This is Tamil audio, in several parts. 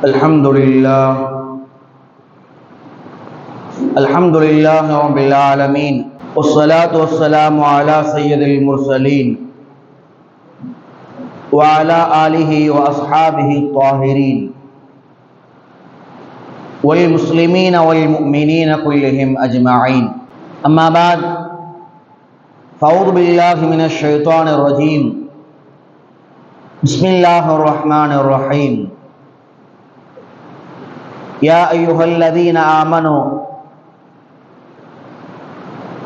الحمد لله رب العالمين والصلاة والسلام على سيد المرسلين وعلى آله وأصحابه الطاهرين والمسلمين والمؤمنين كلهم أجمعين. أما بعد، فأعوذ بالله من الشيطان الرجيم. بسم الله الرحمن الرحيم. يا أيها الذين آمنوا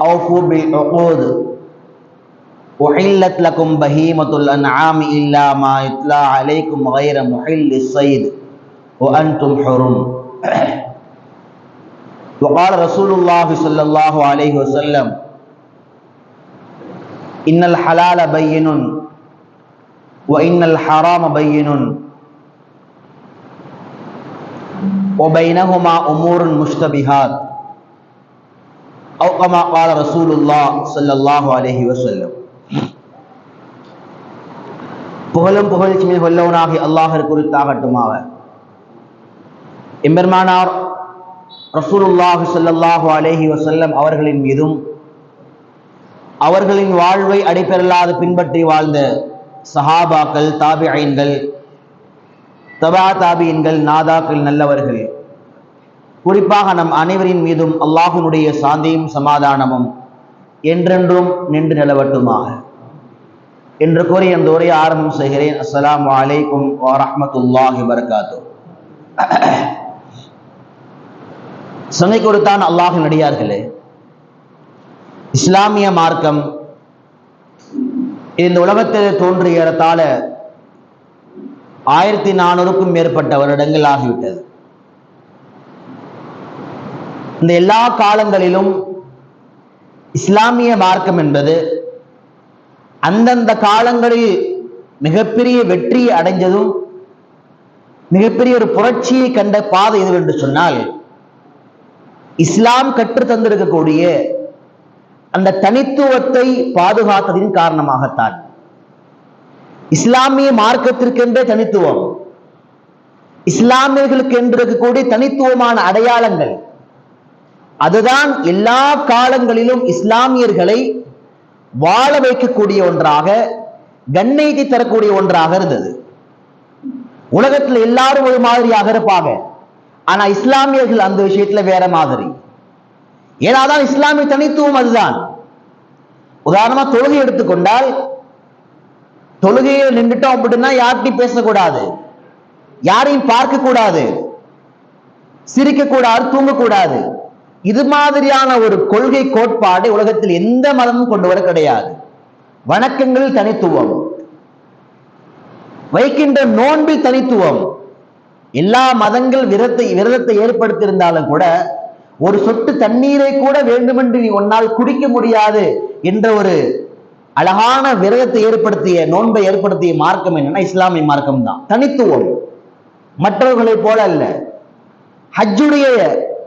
أوفوا بالعقود أحلت لكم بهيمة الأنعام إلا ما يتلى عليكم غير محل الصيد وأنتم حرم. وقال رسول الله صلى الله عليه وسلم: إن الحلال بين وإن الحرام بين وبينهما أمور مشتبهات أو كما قال رسول الله صلى الله عليه وسلم. புகழும் புகழ்ச்சியும் வல்லவனாகிய அல்லாஹ்விற்கு உரித்தாகட்டுமாக. எம்பெருமானார் ரசூலுல்லாஹி ஸல்லல்லாஹு அலைஹி வஸல்லம் அவர்களின் மீதும் அவர்களின் வாழ்வை அடிப்பெறலாது பின்பற்றி வாழ்ந்த சஹாபாக்கள், தாபிஈன்கள், தபா தாபியின்கள், நாதாக்கள், நல்லவர்கள், குறிப்பாக நம் அனைவரின் மீதும் அல்லாஹ்வினுடைய சாந்தியும் சமாதானமும் என்றென்றும் நின்று நிலவட்டுமாக என்று கூறி அந்த உரையை ஆரம்பம் செய்கிறேன். அஸ்ஸலாமு அலைக்கும் வரஹ்மத்துல்லாஹி வபரகாத்துஹு. சங்கை கொடுத்தான் அல்லாஹ்வின் அடியார்களே, இஸ்லாமிய மார்க்கம் இந்த உலகத்தில் தோன்றிய ஏறத்தாழ 1400க்கும் மேற்பட்ட வருடங்கள் ஆகிவிட்டது. இந்த எல்லா காலங்களிலும் இஸ்லாமிய மார்க்கம் என்பது அந்தந்த காலங்களில் மிகப்பெரிய வெற்றியை அடைஞ்சதும் மிகப்பெரிய ஒரு புரட்சியை கண்ட பாதை எது என்று சொன்னால், இஸ்லாம் கற்று தந்திருக்கக்கூடிய அந்த தனித்துவத்தை பாதுகாத்ததின் காரணமாகத்தான். இஸ்லாமிய மார்க்கத்திற்கென்றே தனித்துவம், இஸ்லாமியர்களுக்கு என்று இருக்கக்கூடிய தனித்துவமான அடையாளங்கள், அதுதான் எல்லா காலங்களிலும் இஸ்லாமியர்களை வாழ வைக்கக்கூடிய ஒன்றாக, கண்ணியத்தை தரக்கூடிய ஒன்றாக இருந்தது. உலகத்தில் எல்லாரும் ஒரு மாதிரியாக இருப்பாங்க, ஆனா இஸ்லாமியர்கள் அந்த விஷயத்துல வேற மாதிரி. ஏனாதான் இஸ்லாமிய தனித்துவம் அதுதான். உதாரணமா தொழுகை எடுத்துக்கொண்டால், தொழுகையை நின்றுட்டோம் அப்படின்னா யார்கிட்டையும் பேசக்கூடாது, யாரையும் பார்க்க கூடாது, சிரிக்க கூடாது, தூங்கக்கூடாது. இது மாதிரியான ஒரு கொள்கை கோட்பாடு உலகத்தில் எந்த மதமும் கொண்டு வர கிடையாது. வணக்கங்களில் தனித்துவம், வைக்கின்ற நோன்பில் தனித்துவம். எல்லா மதங்கள் விரதத்தை ஏற்படுத்தியிருந்தாலும் கூட ஒரு சொட்டு தண்ணீரை கூட வேண்டுமென்று நீ ஒன்னால் குடிக்க முடியாது என்ற ஒரு அழகான விரதத்தை ஏற்படுத்திய, நோன்பை ஏற்படுத்திய மார்க்கம் என்னன்னா இஸ்லாமிய மார்க்கம் தான். தனித்துவம், மற்றவர்களை போல அல்ல. ஹஜ்ஜுடைய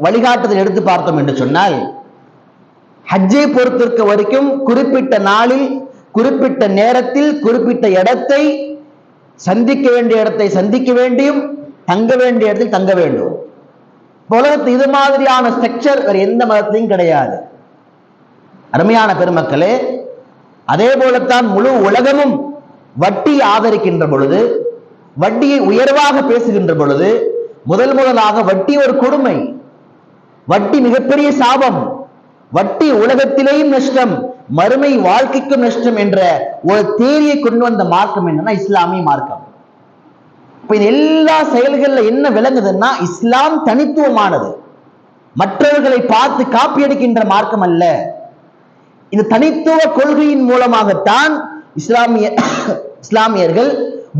வழிகாட்டுதல் எடுத்து பார்த்தோம் என்று சொன்னால், ஹஜ்ஜை பொறுத்திருக்க வரைக்கும் குறிப்பிட்ட நாளில், குறிப்பிட்ட நேரத்தில், குறிப்பிட்ட இடத்தை, சந்திக்க வேண்டிய இடத்தை சந்திக்க வேண்டியும், தங்க வேண்டிய இடத்தில் தங்க வேண்டும். உலகத்தில் இது மாதிரியான ஸ்ட்ரக்சர் வேறு எந்த மதத்திலையும் கிடையாது. அருமையான பெருமக்களே, அதே போலத்தான் முழு உலகமும் வட்டி ஆதரிக்கின்ற பொழுது, வட்டியை உயர்வாக பேசுகின்ற பொழுது, முதலாக வட்டி ஒரு கொடுமை, வட்டி மிகப்பெரிய சாபம், வட்டி உலகத்திலேயும் நஷ்டம், மறுமை வாழ்க்கைக்கும் நஷ்டம் என்ற ஒரு தேரியை கொண்டு வந்த மார்க்கம் என்னன்னா இஸ்லாமிய மார்க்கம். இப்ப எல்லா செயல்கள்ல என்ன விளங்குதுன்னா, இஸ்லாம் தனித்துவமானது, மற்றவர்களை பார்த்து காப்பி அடிக்கின்ற மார்க்கம் அல்ல. இந்த தனித்துவ கொள்கையின் மூலமாகத்தான் இஸ்லாமியர்கள்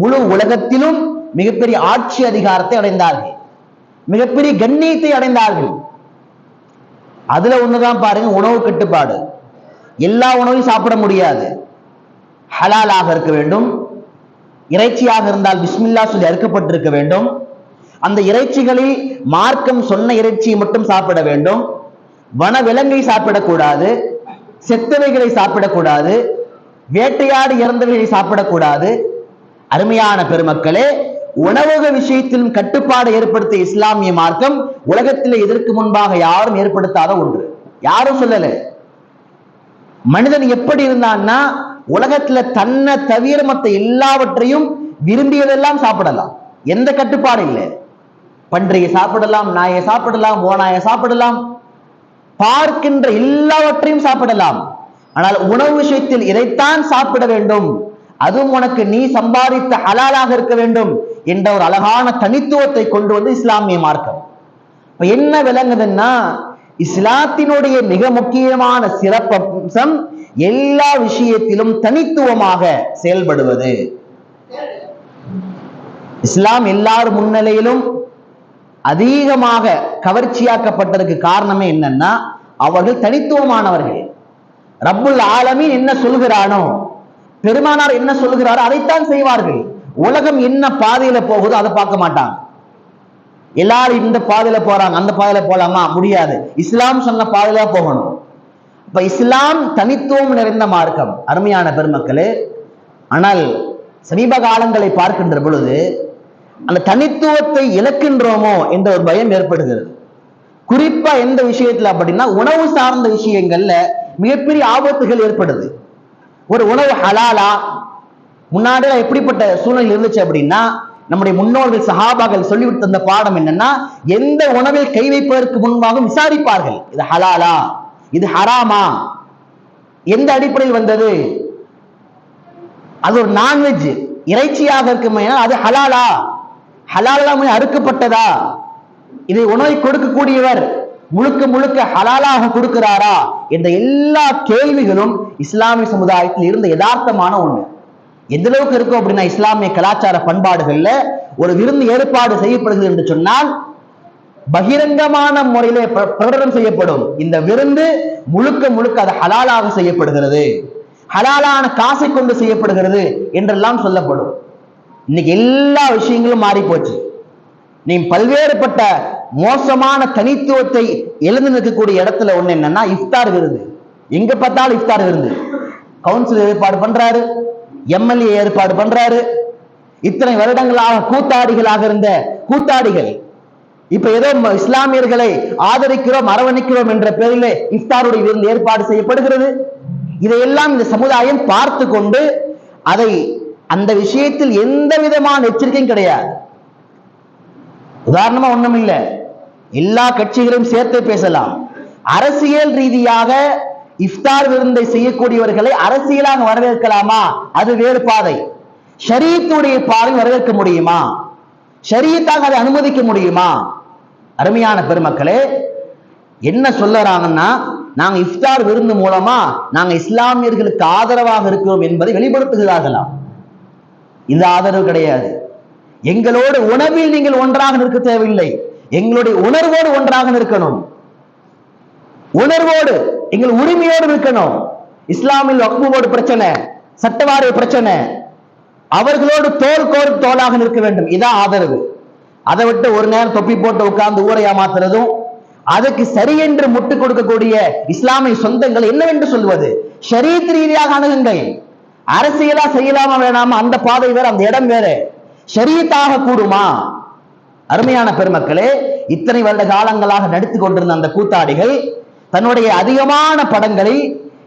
முழு உலகத்திலும் மிகப்பெரிய ஆட்சி அதிகாரத்தை அடைந்தார்கள், மிகப்பெரிய கண்ணியத்தை அடைந்தார்கள். அதுல ஒண்ணுதான் பாருங்க, உணவு கட்டுப்பாடு. எல்லா உணவையும் சாப்பிட முடியாது, ஹலாலாக இருக்க வேண்டும். இறைச்சியாக இருந்தால் பிஸ்மில்லா சொல்லி அறுக்கப்பட்டிருக்க வேண்டும். அந்த இறைச்சிகளில் மார்க்கம் சொன்ன இறைச்சியை மட்டும் சாப்பிட வேண்டும். வன விலங்கை சாப்பிடக்கூடாது, செத்தவைகளை சாப்பிடக்கூடாது, வேட்டையாடி இறந்தவைகளை சாப்பிடக்கூடாது. அருமையான பெருமக்களே, உணவக விஷயத்திலும் கட்டுப்பாடு ஏற்படுத்திய இஸ்லாமிய மார்க்கம் உலகத்தில் இதற்கு முன்பாக யாரும் ஏற்படுத்தாத ஒன்று. யாரும் சொல்லல. மனிதன் எப்படி இருந்தான்னா, உலகத்துல தன்னை தவிர மற்ற எல்லாவற்றையும் விரும்பியதெல்லாம் சாப்பிடலாம், எந்த கட்டுப்பாடு இல்லை. பன்றியை சாப்பிடலாம், நாயை சாப்பிடலாம், ஓநாயை சாப்பிடலாம், பார்க்கின்ற எல்லாவற்றையும் சாப்பிடலாம். ஆனால் உணவு விஷயத்தில் இதைத்தான் சாப்பிட வேண்டும், அதுவும் உனக்கு நீ சம்பாதித்த ஹலாலாக இருக்க வேண்டும் என்ற ஒரு அழகான தனித்துவத்தை கொண்டு வந்து இஸ்லாமிய மார்க்கம். இப்ப என்ன விளங்குதுன்னா, இஸ்லாத்தினுடைய மிக முக்கியமான சிறப்பம்சம் எல்லா விஷயத்திலும் தனித்துவமாக செயல்படுவது. இஸ்லாம் எல்லார் முன்னிலையிலும் அதிகமாக கவர்ச்சியாக்கப்பட்டதற்கு காரணமே என்னன்னா, அவர்கள் தனித்துவமானவர்கள். ரப்புல் ஆலமீன் என்ன சொல்கிறானோ, பெருமானார் என்ன சொல்கிறாரோ அதைத்தான் செய்வார்கள். உலகம் என்ன பாதையில போகுதோ அதை பார்க்க மாட்டாங்க. எல்லாரும் இந்த பாதையில போறாங்க, அந்த பாதையில போலாமா? முடியாது. இஸ்லாம் சொன்ன பாதையில போகணும். இப்ப இஸ்லாம் தனித்துவம் நிறைந்த மார்க்கம், அருமையான பெருமக்களே. ஆனால் சமீப காலங்களை பார்க்கின்ற பொழுது அந்த தனித்துவத்தை இழக்கின்றோமோ என்ற ஒரு பயம் ஏற்படுகிறது. குறிப்பா எந்த விஷயத்துல அப்படின்னா, உணவு சார்ந்த விஷயங்கள்ல மிகப்பெரிய ஆபத்துகள் ஏற்படுது. ஒரு உணவு ஹலாலா, முன்னாடி எப்படிப்பட்ட சூழ்நிலை இருந்துச்சு அப்படின்னா, நம்முடைய முன்னோர்கள் சஹாபாக்கள் சொல்லிவிட்டு தந்த பாடம் என்னன்னா, எந்த உணவில் கை வைப்பதற்கு முன்பாக விசாரிப்பார்கள், இது ஹலாலா, இது ஹராமா, எந்த அடிப்படையில் வந்தது, அது ஒரு நான்வெஜ் இறைச்சியாக இருக்குமே, அது ஹலாலா, ஹலாலாமே அறுக்கப்பட்டதா, இதை உணவை கொடுக்கக்கூடியவர் முழுக்க முழுக்க ஹலாலாக கொடுக்கிறாரா என்ற எல்லா கேள்விகளும் இஸ்லாமிய சமுதாயத்தில் இருந்த யதார்த்தமான ஒண்ணு. எந்த அளவுக்கு இருக்கும் அப்படின்னா, இஸ்லாமிய கலாச்சார பண்பாடுகள்ல ஒரு விருந்து ஏற்பாடு செய்யப்படுகிறது என்று சொன்னால் பகிரங்கமான முறையிலே பிரகடனம் செய்யப்படும், இந்த விருந்து முழுக்க முழுக்க அது ஹலாலாக செய்யப்படுகிறது, ஹலாலான காசை கொண்டு செய்யப்படுகிறது என்றெல்லாம் சொல்லப்படும். இன்னைக்கு எல்லா விஷயங்களும் மாறி போச்சு. நீ பல்வேறுபட்ட மோசமான தனித்துவத்தை எழுந்து நிற்கக்கூடிய இடத்துல ஒண்ணு என்னன்னா, இஃப்தார் விருந்து. எங்க பார்த்தாலும் இஃப்தார் விருந்து. கவுன்சில் ஏற்பாடு பண்றாரு, எம்எல்ஏ ஏற்பாடு பண்றாரு. இத்தனை வருடங்களாக கூத்தாடிகளாக இருந்த கூத்தாடிகள் இப்ப ஏதோ இஸ்லாமியர்களை ஆதரிக்கிறோம், அரவணைக்கிறோம் என்ற பெயரிலே இஃப்தாருடைய விருந்து ஏற்பாடு செய்யப்படுகிறது. இதையெல்லாம் இந்த சமுதாயம் பார்த்து கொண்டு அதை அந்த விஷயத்தில் எந்த விதமான எச்சரிக்கையும் கிடையாது. உதாரணமா ஒண்ணும் இல்ல, எல்லா கட்சிகளையும் சேர்த்து பேசலாம். அரசியல் ரீதியாக இஃப்தார் விருந்தை செய்யக்கூடியவர்களை அரசியலாக வரவேற்கலாமா? அது வேறு பாதை. ஷரீஅத்துடைய பாதை வரவேற்க முடியுமா? ஷரீஅத்தாக அதை அனுமதிக்க முடியுமா? அருமையான பெருமக்களே, என்ன சொல்லறாங்கன்னா, நாங்க இஃப்தார் விருந்து மூலமா நாங்க இஸ்லாமியர்களுக்கு ஆதரவாக இருக்கிறோம் என்பதை வெளிப்படுத்துகிறார்களாம். இந்த ஆதரவு கிடையாது. எங்களோடு உணவில் நீங்கள் ஒன்றாக நிற்க தேவையில்லை, எங்களுடைய உணர்வோடு ஒன்றாக நிற்கணும், உணர்வோடு எங்கள் உரிமையோடு இருக்கணும். இஸ்லாமில் வக்ஃபோடு பிரச்சனை, சட்டவாரிய பிரச்சனை, அவர்களோடு தோல் தோளாக நிற்க வேண்டும். இதான் ஆதரவு. அதை விட்டு ஒரு நேரம் தொப்பி போட்டு உட்கார்ந்து ஊரை ஏமாத்துறதும், அதுக்கு சரி என்று முட்டு கொடுக்கக்கூடிய இஸ்லாமிய சொந்தங்கள் என்னவென்று சொல்வது? ஷரீஅத் ரீதியாக அணுகுங்கள். அரசியலா செய்யலாமா வேணாமா அந்த பாதை வேற, அந்த இடம் வேற. ஷரீஅத்தாக கூடுமா? அருமையான பெருமக்களே, இத்தனை வருட காலங்களாக நடித்து கொண்டிருந்த அந்த கூத்தாடிகள் தன்னுடைய அதிகமான படங்களில்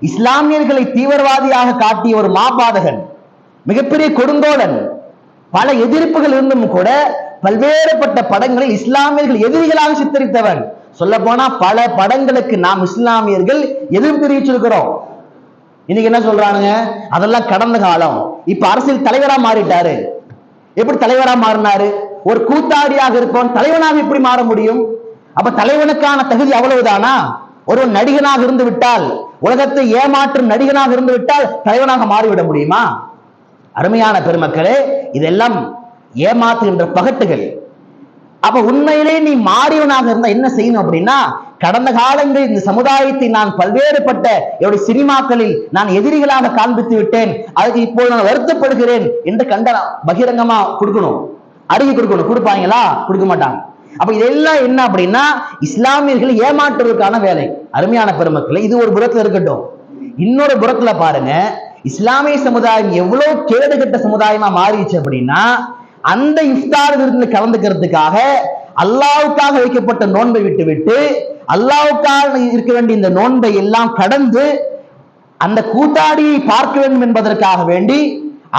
இஸ்லாமியர்களை தீவிரவாதியாக காட்டிய ஒரு மாபாதகன், மிகப்பெரிய கொடுங்கோலன், பல எதிர்ப்புகள் இருந்தும் கூட பல்வேறுபட்ட படங்களில் இஸ்லாமியர்கள் எதிரிகளாக சித்தரித்தவன். சொல்ல போனா பல படங்களுக்கு நாம் இஸ்லாமியர்கள் எதிர்ப்பு தெரிவிச்சிருக்கிறோம். இன்னைக்கு என்ன சொல்றானுங்க, அதெல்லாம் கடந்த காலம், இப்ப அரசியல் தலைவரா மாறிட்டாரு. எப்படி தலைவரா மாறினாரு? ஒரு கூத்தாடியாக இருப்பவன் தலைவனாக எப்படி மாற முடியும்? அப்ப தலைவனுக்கான தகுதி அவ்வளவுதானா? ஒரு நடிகனாக இருந்து விட்டால், உலகத்தை ஏமாற்றும் நடிகனாக இருந்து விட்டால் தலைவனாக மாறிவிட முடியுமா? அருமையான பெருமக்களே, இதெல்லாம் ஏமாத்துகின்ற பகட்டுகள். அப்ப உண்மையிலே நீ மாறியவனாக இருந்தா என்ன செய்யணும் அப்படின்னா, கடந்த காலங்களில் இந்த சமுதாயத்தை நான் பல்வேறுபட்ட என்னுடைய சினிமாக்களில் நான் எதிரிகளாக காண்பித்து விட்டேன், அதுக்கு இப்போது நான் வருத்தப்படுகிறேன் என்று கண்டனம் பகிரங்கமா கொடுக்கணும், அறிக்கை கொடுக்கணும். கொடுப்பாங்களா? கொடுக்க மாட்டாங்க. அப்ப இதெல்லாம் என்ன அப்படின்னா, இஸ்லாமியர்களை ஏமாற்றுவதற்கான வேலை. அருமையான பெருமக்களை, இது ஒரு புறத்துல இருக்கட்டும். இன்னொரு புறத்துல பாருங்க, இஸ்லாமிய சமுதாயம் எவ்வளவு கேடுகட்ட சமுதாயமா மாறிடுச்சு அப்படின்னா, அந்த இஃப்தார் விருந்துல கலந்துக்கிறதுக்காக அல்லாஹ்வுக்காக வைக்கப்பட்ட நோன்பை விட்டு அல்லாஹ்வுக்காக இருக்க வேண்டிய இந்த நோன்பை எல்லாம் கடந்து அந்த கூத்தாடியை பார்க்க வேண்டும் என்பதற்காக வேண்டி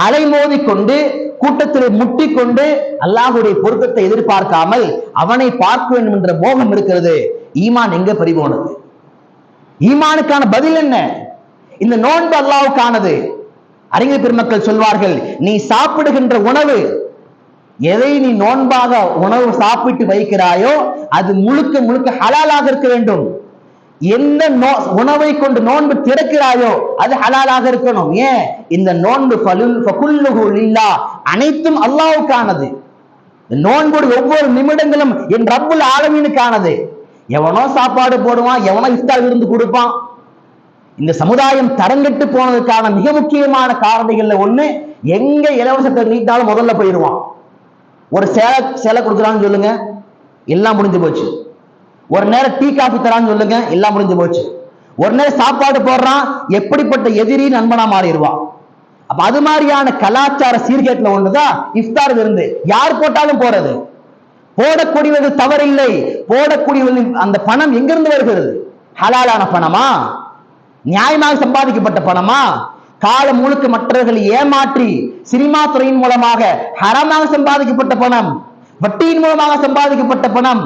அலைமோதி கொண்டு கூட்டத்தில் முட்டிக்கொண்டு அல்லாஹ்வுடைய பொருத்தத்தை எதிர்பார்க்காமல் அவனை பார்க்க வேண்டும் என்ற மோகம் இருக்கிறது. ஈமான் எங்க பறிபோனது? ஈமானுக்கான பதில் என்ன? இந்த நோன்பு அல்லாஹ்வுக்கானது. அறிஞர் பெருமக்கள் சொல்வார்கள், நீ சாப்பிடுகின்ற உணவு, எதை நீ நோன்பாக உணவு சாப்பிட்டு வைக்கிறாயோ அது முழுக்க முழுக்க ஹலாலாக இருக்க வேண்டும். எந்த உணவை கொண்டு நோன்பு திறக்கிறாயோ அது ஹலாலாக இருக்கணும். ஏன்? இந்த நோன்பு அனைத்தும் அல்லாஹ்வுக்கானது. நோன்போடு ஒவ்வொரு நிமிடங்களும் என் ரப்புல் ஆலமீனுக்கானது. எவனோ சாப்பாடு போடுவான், எவனோ இஃப்தார் விருந்து கொடுப்பான். இந்த சமுதாயம் தரங்கெட்டு போனதுக்கான மிக முக்கியமான காரணிகள்ல ஒண்ணு, எங்க இலவசத்தை நீட்டாலும் முதல்ல போயிடுவான். ஒரு சேலை கொடுக்குறான்னு சொல்லுங்க, எல்லாம் முடிஞ்சு போச்சு. ஒரு நேரம் டீ காஃபி தரான்னு சொல்லுங்க, எல்லாம் முடிஞ்சு போச்சு. ஒரு நேரம் சாப்பாடு போடுறான், எப்படிப்பட்ட எதிரி நண்பனா மாறிடுவான். அப்ப அது மாதிரியான கலாச்சார சீர்கேட்டுல ஒண்ணுதான் இஃப்தார் விருந்து. யார் போட்டாலும் போறது, போடக்கூடியவர்கள் தவறில்லை. போடக்கூடியவர்கள் அந்த பணம் எங்கிருந்து வருகிறது? ஹலாலான பணமா? நியாயமாக சம்பாதிக்கப்பட்ட பணமா? காலம் முழுக்க மற்றவர்களை ஏமாற்றி சினிமா துறையின் மூலமாக ஹராமாக சம்பாதிக்கப்பட்ட பணம், வட்டியின் மூலமாக சம்பாதிக்கப்பட்ட பணம்,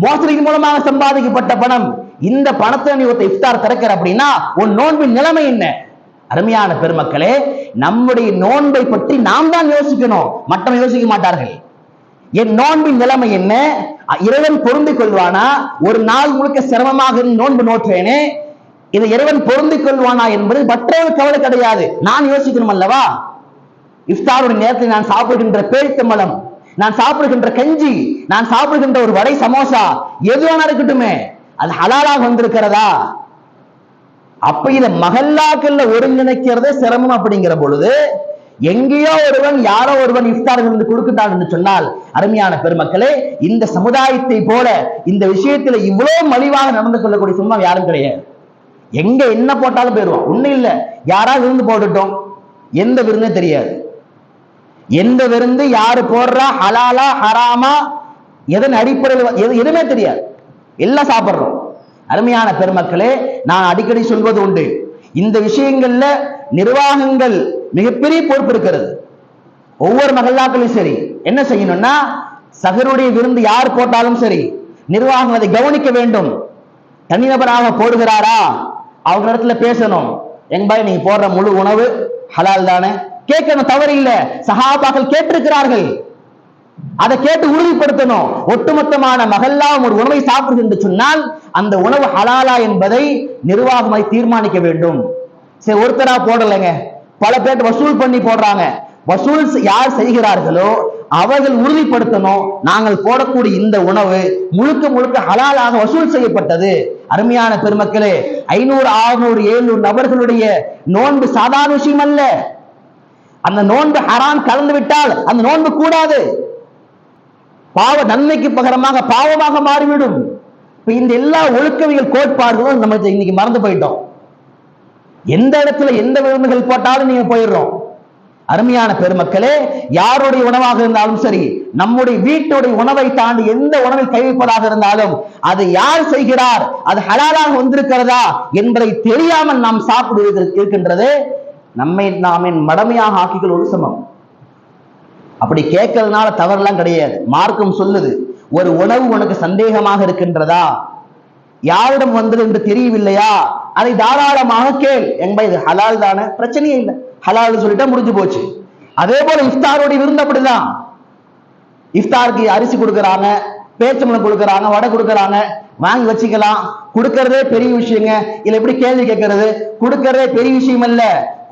மோசடியின் மூலமாக சம்பாதிக்கப்பட்ட பணம். இந்த பணத்தை நீ ஒருத்த இஃப்தார் திறக்கிற அப்படின்னா உன் நோன்பின் நிலைமை என்ன? அருமையான பெருமக்களே, நம்முடைய நோன்பை பற்றி நாம் தான் யோசிக்கணும், மற்றவர்கள் யோசிக்க மாட்டார்கள். என் நோன்பின் நிலைமை என்ன? இறைவன் பொருந்திக் கொள்வானா? ஒரு நாள் முழுக்க சிரமமாக நோன்பு நோற்றேனே, இதை இறைவன் பொருந்திக் கொள்வானா என்பது மற்றவர்கள் கவலை கிடையாது, நான் யோசிக்கணும் அல்லவா? இஃப்தாருடைய நேரத்தில் நான் சாப்பிடுகின்ற பேரித்தம்பழம், நான் சாப்பிடுகின்ற கஞ்சி, நான் சாப்பிடுகின்ற ஒரு வடை சமோசா, எதுவான இருக்கட்டுமே, அது ஹலாலாக வந்திருக்கிறதா? அப்ப இதை மஹல்லாக்கள்ல ஒருங்கிணைக்கிறதே சிரமம். அப்படிங்கிற பொழுது எங்கேயோ ஒருவன் யாரோ ஒருவன் இஃப்தார் விருந்து கொடுக்கின்றான் என்று சொன்னால், அருமையான பெருமக்களே, இந்த சமுதாயத்தை போல இந்த விஷயத்துல இவ்வளவு மலிவாக நடந்து கொள்ளக்கூடிய சமூகம் யாரும் கிடையாது. எங்க என்ன போட்டாலும் போயிடுவோம். ஒண்ணு இல்ல, யாராவது விருந்து போட்டுட்டோம், எந்த விருந்தே தெரியாது. எந்த விருந்து யாரு போடுறா, ஹலாலா ஹராமா, எதன் அடிப்படையில் எதுவுமே தெரியாது, எல்லாம் சாப்பிடுறோம். அருமையான பெருமக்களே, நான் அடிக்கடி சொல்வது உண்டு, இந்த விஷயங்கள்ல நிர்வாகங்கள் மிகப்பெரிய பொறுப்பு இருக்கிறது. ஒவ்வொரு மஹல்லாக்களும் சரி என்ன செய்யணும்னா, சஹருடைய விருந்து யார் போட்டாலும் சரி நிர்வாகம் அதை கவனிக்க வேண்டும். தனிநபராக போடுகிறாரா, அவங்க இடத்துல பேசணும், எங்க பாய் நீங்க போடுற முழு உணவு ஹலால் தானே, கேட்கணும், தவறு இல்ல. சஹாபாக்கள் கேட்டிருக்கிறார்கள், அதை கேட்டு உறுதிப்படுத்தணும். ஒட்டுமொத்தமான மஹல்லாவும் ஒரு உணவை சாப்பிடுது என்று சொன்னால் அந்த உணவு ஹலாலா என்பதை நிர்வாகமாய் தீர்மானிக்க வேண்டும். சரி, ஒருத்தரா போடலைங்க, பல பேர் வசூல் பண்ணி போடுறாங்க. வசூல் யார் செய்கிறார்களோ அவர்கள் உறுதிப்படுத்தணும், நாங்கள் போடக்கூடிய இந்த உணவு முழுக்க முழுக்க ஹலாலாக வசூல் செய்யப்பட்டது. அருமையான பெருமக்களே, 500 600 700 நபர்களுடைய நோன்பு சாதாரண விஷயம் அல்ல. அந்த நோன்பு ஹராம் கலந்து விட்டால் அந்த நோன்பு கூடாது, பாவ நன்மைக்கு பகரமாக பாவமாக மாறிவிடும். இந்த எல்லா ஒழுக்கவியல் கோட்பாடுகளும் நம்ம இன்னைக்கு மறந்து போயிட்டோம். எந்த இடத்துல எந்த விருந்துகள் போட்டாலும் நீங்க போயிடுறோம். அருமையான பெருமக்களே, யாருடைய உணவாக இருந்தாலும் சரி, நம்முடைய வீட்டுடைய உணவை தாண்டி எந்த உணவை கைவிப்பதாக இருந்தாலும் அது யார் செய்கிறார், அது ஹலாலாக வந்திருக்கிறதா என்பதை தெரியாமல் நாம் சாப்பிடுவது இருக்கின்றது, நம்மை நாமே மடமையாக ஆக்கிகள் ஒரு சமம். அப்படி கேட்கறதுனால தவறெல்லாம் கிடையாது. மார்க்கம் சொல்லுது, ஒரு உணவு உனக்கு சந்தேகமாக இருக்கின்றதா, யாரிடம் வந்தது என்று தெரியவில்லையா, அதை தாராளமாக கேள். என்பது இது ஹலால் தானே, பிரச்சனையே இல்லை, ஹலால் சொல்லிட்டா முடிஞ்சு போச்சு. அதே போல இஃப்தாருடைய விருந்து அப்படிதான். இஃப்தாருக்கு அரிசி கொடுக்கறாங்க, பேச்சம்பழம் கொடுக்கறாங்க, வடை கொடுக்கறாங்க, வாங்கி வச்சுக்கலாம். கொடுக்கறதே பெரிய விஷயங்க. இதுல எப்படி கேள்வி கேட்கறது? கொடுக்கறதே பெரிய விஷயம் அல்ல,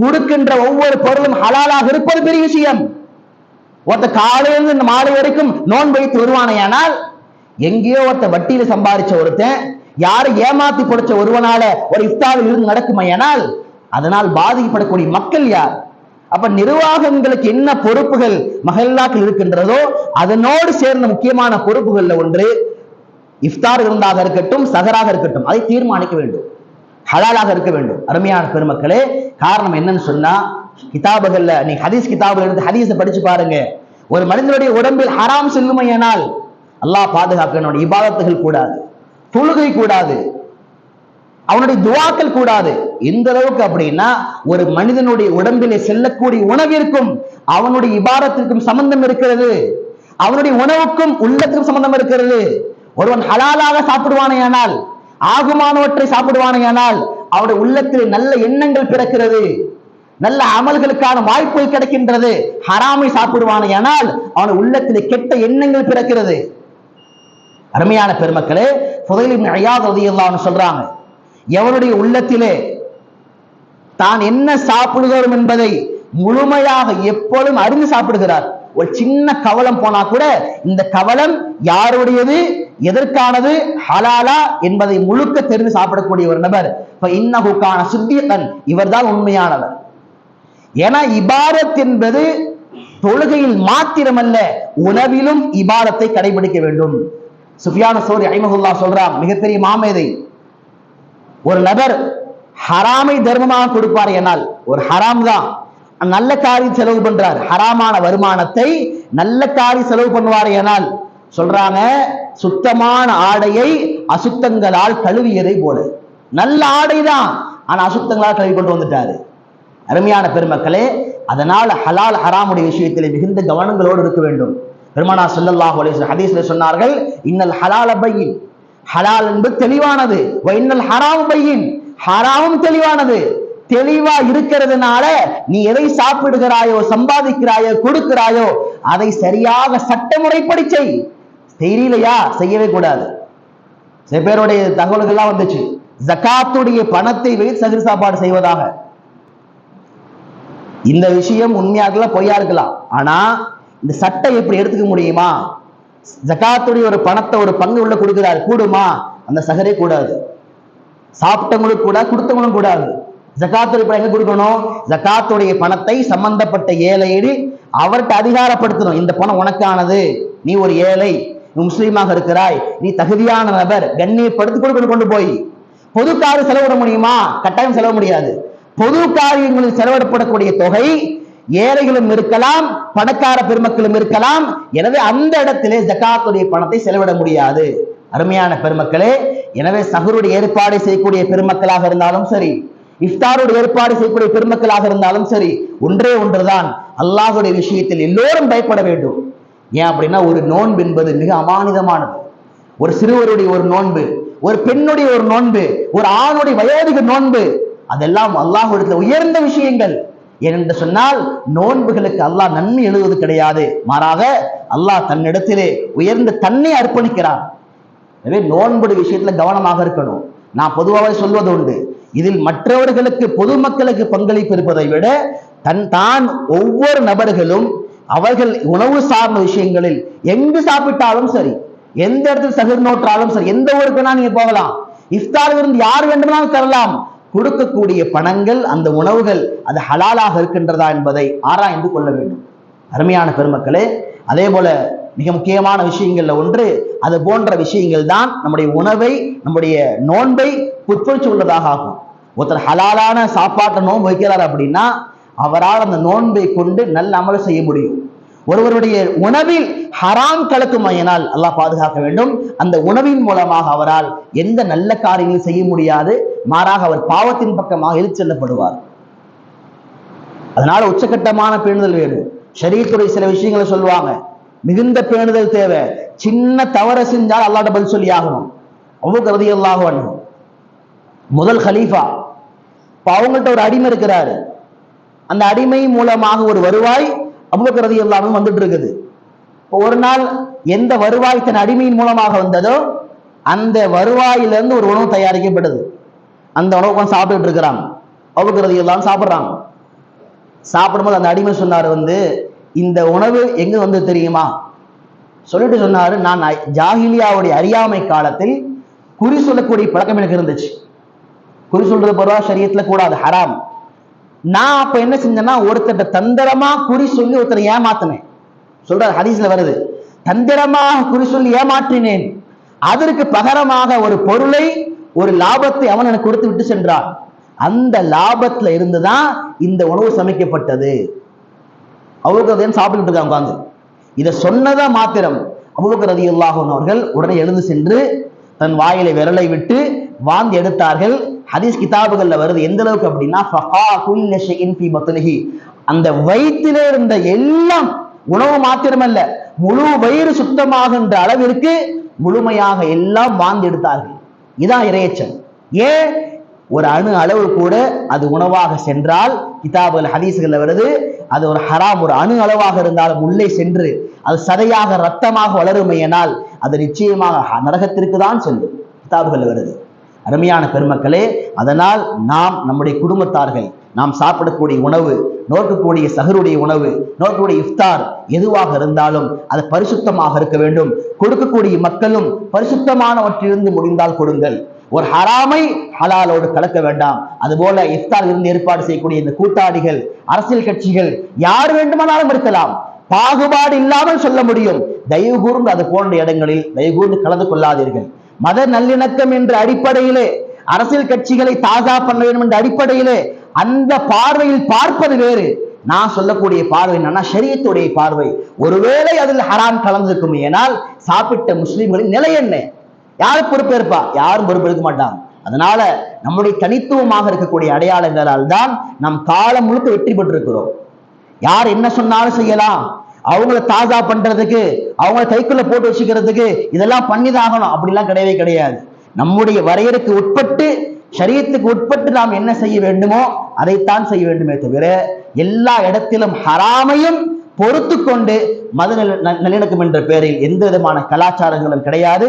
கொடுக்கின்ற ஒவ்வொரு பொருளும் ஹலாலாக இருப்பது பெரிய விஷயம். ஒருத்த காலையிலிருந்து இந்த மாலை வரைக்கும் நோன்பு வைத்து வருவானையானால், எங்கேயோ ஒருத்த வட்டியில சம்பாதிச்ச ஒருத்தன் யாரை ஏமாத்தி பொடிச்ச ஒருவனால ஒரு இஃப்தாரில் இருந்து நடக்குமையானால் அதனால் பாதிக்கப்படக்கூடிய மக்கள் யார்? அப்ப நிர்வாகங்களுக்கு என்ன பொறுப்புகள் மஹல்லாக்கள் இருக்கின்றதோ அதனோடு சேர்ந்த முக்கியமான பொறுப்புகள்ல ஒன்று இஃப்தார் விருந்தாக இருக்கட்டும், சஹராக இருக்கட்டும், அதை தீர்மானிக்க வேண்டும். ஹலாலாக இருக்க வேண்டும். அருமையான பெருமக்களே, காரணம் என்னன்னு சொன்னா, கிதாபுகள்ல நீ ஹதீஸ் கிதாபுல இருந்து ஹதீஸை படிச்சு பாருங்க. ஒரு மனிதனுடைய உடம்பில் ஹராம் செல்லுமையானால் அல்லாஹ் பாதுகாக்க, இபாதத்துகள் கூடாது, தொழுகை கூடாது, அவனுடைய துவாக்கள் கூடாது. எந்த அளவுக்கு அப்படின்னா, ஒரு மனிதனுடைய உடம்பிலே செல்லக்கூடிய உணவிற்கும் அவனுடைய இபாதத்திற்கும் சம்பந்தம் இருக்கிறது. அவனுடைய உணவுக்கும் உள்ளத்துக்கும் சம்பந்தம் இருக்கிறது. ஒருவன் ஹலாலாக சாப்பிடுவானேயானால், ஆகுமானவற்றை சாப்பிடுவானேயானால் அவனுடைய உள்ளத்தில் நல்ல எண்ணங்கள் பிறக்கிறது, நல்ல அமல்களுக்கான வாய்ப்புகள் கிடைக்கின்றது. ஹராமை சாப்பிடுவானேயானால் அவனுடைய உள்ளத்தில் கெட்ட எண்ணங்கள் பிறக்கிறது. அருமையான பெருமக்களே, ஃபுதைல் இப்னு இயாத் ரலியல்லாஹு அன்ஹு சொல்றாங்க, எவனுடைய உள்ளத்திலே தான் என்ன சாப்பிடுகிறோம் என்பதை முழுமையாக எப்பொழுதும் அறிந்து சாப்பிடுகிறார், ஒரு சின்ன கவலம் போனா கூட இந்த கவலம் யாருடையது, எதற்கானது, ஹலாலா என்பதை முழுக்க தெரிந்து சாப்பிடக்கூடிய ஒரு நபர், இன்னஹு கான சித்தியகன், இவர்தான் உண்மையானவர். ஏன்னா இபாதத் என்பது தொழுகையில் மாத்திரமல்ல, உணவிலும் இபாதத்தை கடைபிடிக்க வேண்டும். சுஃபியான் ஸௌரி ரஹிமஹுல்லாஹ் சொல்றாங்க, மிகப்பெரிய மாமேதை, ஒரு நபர் ஹராமை தர்மமாக கொடுப்பார் எனால், ஒரு ஹராம் தான் நல்ல காரியம் செலவு பண்றார், ஹராமான வருமானத்தை நல்ல காரியம் செலவு பண்ணுவார் எனால் சொல்றாங்க, சுத்தமான ஆடையை அசுத்தங்களால் கழுவியதை போல. நல்ல ஆடை தான், ஆனா அசுத்தங்களால் கழுவி கொண்டு வந்துட்டாரு. அருமையான பெருமக்களே, அதனால் ஹலால் ஹராமுடைய விஷயத்திலே மிகுந்த கவனங்களோடு இருக்க வேண்டும். பெருமானார் ஸல்லல்லாஹு அலைஹி வஸல்லம் ஹதீஸ்ல சொன்னார்கள், இன்னல் ஹலால பையின், ஹலால் என்பது தெளிவானது, வ இன்னல் ஹராம் பையின், ஹராமும் தெளிவானது. தெளிவா இருக்கிறதுனால நீ எதை சாப்பிடுகிறாயோ, சம்பாதிக்கிறாயோ, கொடுக்கிறாயோ அதை சரியாக சட்டமுறைப்படி செய். தெரியலையா, செய்யவே கூடாது. சில பேருடைய தகவல்கள்லாம் வந்துச்சு, ஜகாத்துடைய பணத்தை வைத்து சஹர் சாப்பாடு செய்வதாக. இந்த விஷயம் உண்மையா இருக்கலாம், பொய்யா இருக்கலாம். ஆனா இந்த சட்டம் எப்படி எடுத்துக்க முடியுமா? ஜகாத்துடைய ஒரு பணத்தை ஒரு பங்கு உள்ள கொடுக்கிறார், கூடுமா? அந்த சஹரே கூடாது. சாப்பிட்டவங்களுக்கு கூட, கொடுத்தவங்களும் கூடாது. ஜகாத்துடைய பணம் எங்க கொடுக்கணும்? ஜகாத்துடைய பணத்தை சம்பந்தப்பட்ட ஏழையை அவர்கிட்ட அதிகாரப்படுத்தணும். இந்த பணம் உனக்கானது, நீ ஒரு ஏழை, நீ முஸ்லீமாக இருக்கிறாய், நீ தகுதியான நபர், கண்ணியப்படுத்தி கொடுக்கணும். கொண்டு போய் பொது காரியம் செலவிட முடியுமா? கட்டாயம் செலவு முடியாது. பொது காரியங்களில் செலவிடப்படக்கூடிய தொகை ஏழைகளும் இருக்கலாம், பணக்கார பெருமக்களும் இருக்கலாம். எனவே அந்த இடத்திலே ஜகாத்துடைய பணத்தை செலவிட முடியாது. அருமையான பெருமக்களே, எனவே சஹருடைய ஏற்பாடு செய்யக்கூடிய பெருமக்களாக இருந்தாலும் சரி, இஃப்தாருடைய ஏற்பாடு செய்யக்கூடிய பெருமக்களாக இருந்தாலும் சரி, ஒன்றே ஒன்றுதான், அல்லாஹுடைய விஷயத்தில் எல்லோரும் பயப்பட வேண்டும். ஏன் அப்படின்னா, ஒரு நோன்பு என்பது மிக அமானிதமானது. ஒரு சிறுவருடைய ஒரு நோன்பு, ஒரு பெண்ணுடைய ஒரு நோன்பு, ஒரு ஆணுடைய வயோதிக நோன்பு, அதெல்லாம் அல்லாஹ்விடத்தில் உயர்ந்த விஷயங்கள். ஏனென்று சொன்னால், நோன்புகளுக்கு அல்லாஹ் நன்மை எழுதுவது கிடையாது, மாறாக அல்லாஹ் தன்னிடத்திலே உயர்ந்த தன்னை அர்ப்பணிக்கிறான். எனவே நோன்புடைய விஷயத்துல கவனமாக இருக்கணும். நான் பொதுவாக சொல்வது உண்டு, இதில் மற்றவர்களுக்கு, பொதுமக்களுக்கு பங்களிப்பு இருப்பதை விட தான் ஒவ்வொரு நபர்களும் அவர்கள் உணவு சார்ந்த விஷயங்களில் எங்கு சாப்பிட்டாலும் சரி, எந்த இடத்துல சஹர் நோற்றாலும் சரி, எந்த ஊருக்குனா நீங்க போகலாம், இஃப்தார் இருந்து யார் வேண்டுமானாலும் தரலாம். கொடுக்கக்கூடிய பணங்கள், அந்த உணவுகள் அது ஹலாலாக இருக்கின்றதா என்பதை ஆராய்ந்து கொள்ள வேண்டும். அருமையான பெருமக்களே, அதே போல மிக முக்கியமான விஷயங்கள்ல ஒன்று, அது போன்ற விஷயங்கள் தான் நம்முடைய உணவை, நம்முடைய நோன்பை புத்துணர்ச்சி உள்ளதாக ஆகும். ஒருத்தர் ஹலாலான சாப்பாட்டை நோன்பு வைக்கிறார் அப்படின்னா அவரால் அந்த நோன்பை கொண்டு நல்ல அமல் செய்ய முடியும். ஒருவருடைய உணவில் ஹராம் கலக்குமையினால் அல்லாஹ் பாதுகாக்க வேண்டும். அந்த உணவின் மூலமாக அவரால் எந்த நல்ல காரியங்களும் செய்ய முடியாது, மாறாக அவர் பாவத்தின் பக்கமாக இழுத்து செல்லப்படுவார். அதனால உச்சகட்டமான பேணுதல் வேணும். ஷரீஅத்துடைய சில விஷயங்களை சொல்லுவாங்க, மிகுந்த பேணுதல் தேவை. சின்ன தவறு செஞ்சால் அல்லாஹ்ட்ட பதில் சொல்லி ஆகணும். அபூபக்கர் ரலியல்லாஹு அன்ஹு முதல் ஹலீஃபா, அவங்கள்ட்ட ஒரு அடிமை இருக்கிறாரு. அந்த அடிமை மூலமாக ஒரு வருவாய் அபூபக்கர் ரலியல்லாஹு அன்ஹு வந்துட்டு இருக்குது. ஒரு நாள் எந்த வருவாய் தன் அடிமையின் மூலமாக வந்ததோ அந்த வருவாயிலிருந்து ஒரு உணவு தயாரிக்கப்படுது. அந்த உணவு கொஞ்சம் சாப்பிட்டுட்டு இருக்கிறாங்க. அபூபக்கர் ரலியல்லாஹு அன்ஹு சாப்பிட்றாங்க. சாப்பிடும்போது அந்த அடிமை சொன்னார், இந்த உணவு எங்க வந்து தெரியுமா? சொல்லிட்டு சொன்னாரு, நான் ஜாஹிலியாவுடைய அறியாமை காலத்தில் குறி சொல்லக்கூடிய பழக்கம் எனக்கு இருந்துச்சு. குறி சொல்றது பொதுவா ஷரியத்துல கூடாது, ஹராம். நான் அப்ப என்ன செஞ்சேன்னா, ஒருத்தட்ட தந்திரமா குறி சொல்லி ஒருத்தரை ஏமாத்தினேன். சொல்றாரு, ஹதீஸ்ல வருது, தந்திரமாக குறி சொல்லி ஏமாற்றினேன். அதற்கு பகரமாக ஒரு பொருளை ஒரு லாபத்தை அவன் எனக்கு கொடுத்து விட்டு சென்றான். அந்த லாபத்துல இருந்துதான் இந்த உணவு சமைக்கப்பட்டது. அபூபக்கர் சாப்பிட்டு இருக்காங்க உட்கார்ந்து. இதை சொன்னதா மாத்திரம் அபூபக்கர் ரலியல்லாஹு அன்ஹு அவர்கள் உடனே எழுந்து சென்று தன் வாயிலை விரலை விட்டு வாந்தி எடுத்தார்கள். ஹதீஸ் கிதாபுகள்ல வருது எந்த அளவுக்கு அப்படின்னா, ஃபகா குல்ல ஷைஇன் ஃபீ பத்னிஹி, அந்த வயிற்றிலே இருந்த எல்லாம், உணவு மாத்திரமல்ல முழு வயிறு சுத்தமாகின்ற அளவிற்கு முழுமையாக எல்லாம் வாந்தி எடுத்தார்கள். இதான் இறையச்சம். ஏன்? ஒரு அணு அளவு கூட அது உணவாக சென்றால், கிதாபுகள் ஹதீஸ்கள்ல வருது, அது ஒரு ஹராம், ஒரு அணு அளவாக இருந்தாலும் உள்ளே சென்று அது சதையாக ரத்தமாக வளருமையினால் அது நிச்சயமாக நரகத்திற்கு தான் செல்லும். கிதாபுகள் வருது. அருமையான பெருமக்களே, அதனால் நாம் நம்முடைய குடும்பத்தார்கள் நாம் சாப்பிடக்கூடிய உணவு, நோக்கக்கூடிய சஹருடைய உணவு, நோக்கக்கூடிய இஃப்தார் எதுவாக இருந்தாலும் அது பரிசுத்தமாக இருக்க வேண்டும். கொடுக்கக்கூடிய மக்களும் பரிசுத்தமானவற்றிலிருந்து முடிந்தால் கொடுங்கள். ஒரு ஹராமை ஹலாலோடு கலக்க வேண்டாம். அதுபோல இஃப்தார் இருந்து ஏற்பாடு செய்யக்கூடிய இந்த கூட்டாளிகள், அரசியல் கட்சிகள், யார் வேண்டுமானாலும் இருக்கலாம், பாகுபாடு இல்லாமல் சொல்ல முடியும். தயவு கூர்ந்து அது போன்ற இடங்களில் தயவு கூர்ந்து கலந்து கொள்ளாதீர்கள். மத நல்லிணக்கம் என்ற அடிப்படையிலே அரசியல் கட்சிகளை தாஜா பண்ண வேண்டும் என்ற அடிப்படையிலே அந்த பார்வையில் பார்ப்பது வேறு. நான் சொல்லக்கூடிய பார்வை என்னன்னா ஷரியத்துடைய பார்வை. ஒருவேளை அதில் ஹராம் கலந்திருக்கும் ஏனால் சாப்பிட்ட முஸ்லிம்களின் நிலை என்ன? யார் பொறுப்பேற்பா? யாரும் பொறுப்பெடுக்க மாட்டாங்க. அதனால நம்முடைய தனித்துவமாக இருக்கக்கூடிய அடையாளங்களால் தான் நம் காலம் முழுக்க வெற்றி பெற்றிருக்கிறோம். யார் என்ன சொன்னாலும் செய்யலாம், அவங்கள தாஜா பண்றதுக்கு, அவங்கள கைக்குள்ள போட்டு வச்சுக்கிறதுக்கு இதெல்லாம் பண்ணிதாகணும் அப்படிலாம் கிடையவே கிடையாது. நம்முடைய வரையறைக்கு உட்பட்டு, ஷரியத்துக்கு உட்பட்டு நாம் என்ன செய்ய வேண்டுமோ அதைத்தான் செய்ய வேண்டுமே தவிர எல்லா இடத்திலும் ஹராமையும் பொறுத்து கொண்டு மத நல்லிணக்கம் என்ற பெயரில் எந்த விதமான கலாச்சாரங்களும் கிடையாது.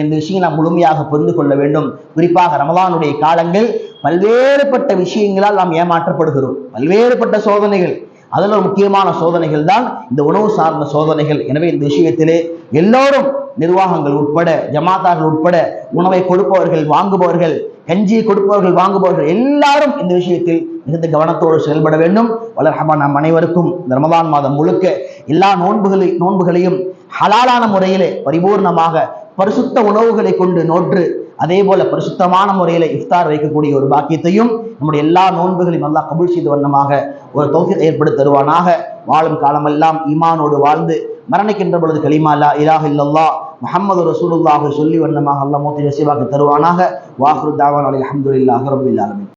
இந்த விஷயம் நாம் முழுமையாக புரிந்து கொள்ள வேண்டும். குறிப்பாக ரமலானுடைய காலங்கள் பல்வேறுபட்ட விஷயங்களால் நாம் ஏமாற்றப்படுகிறோம். பல்வேறுபட்ட சோதனைகள், அதில் ஒரு முக்கியமான சோதனைகள் தான் இந்த உணவு சார்ந்த சோதனைகள். எனவே இந்த விஷயத்திலே எல்லோரும், நிர்வாகங்கள் உட்பட, ஜமாத்தார்கள் உட்பட, உணவை கொடுப்பவர்கள் வாங்குபவர்கள், கஞ்சியை கொடுப்பவர்கள் வாங்குபவர்கள் எல்லாரும் இந்த விஷயத்தில் மிகுந்த கவனத்தோடு செயல்பட வேண்டும். வல்லரஹ்மா நாம் அனைவருக்கும் இந்த ரமலான் மாதம் முழுக்க எல்லா நோன்புகளையும் ஹலாலான முறையிலே பரிபூர்ணமாக பரிசுத்த உணவுகளை கொண்டு நோற்று, அதே போல பரிசுத்தமான முறையில இஃப்தார் வைக்கக்கூடிய ஒரு பாக்கியத்தையும் நம்முடைய எல்லா நோன்புகளையும் அல்லாஹ் கபூல் செய்த வண்ணமாக ஒரு தௌஃபீக் ஏற்படுத்தி தருவானாக. வாழும் காலமெல்லாம் ஈமானோடு வாழ்ந்து மரணிக்கின்ற பொழுது கலிமா லா இலாஹ இல்லல்லாஹ் முஹம்மது ரசூலுல்லாஹ் சொல்லி வண்ணமாக அல்லாஹ் மௌத்தை நசீபாக்கி தருவானாக. வாஹிரு தாவானா அல்ஹம்துலில்லாஹி ரப்பில் ஆலமீன்.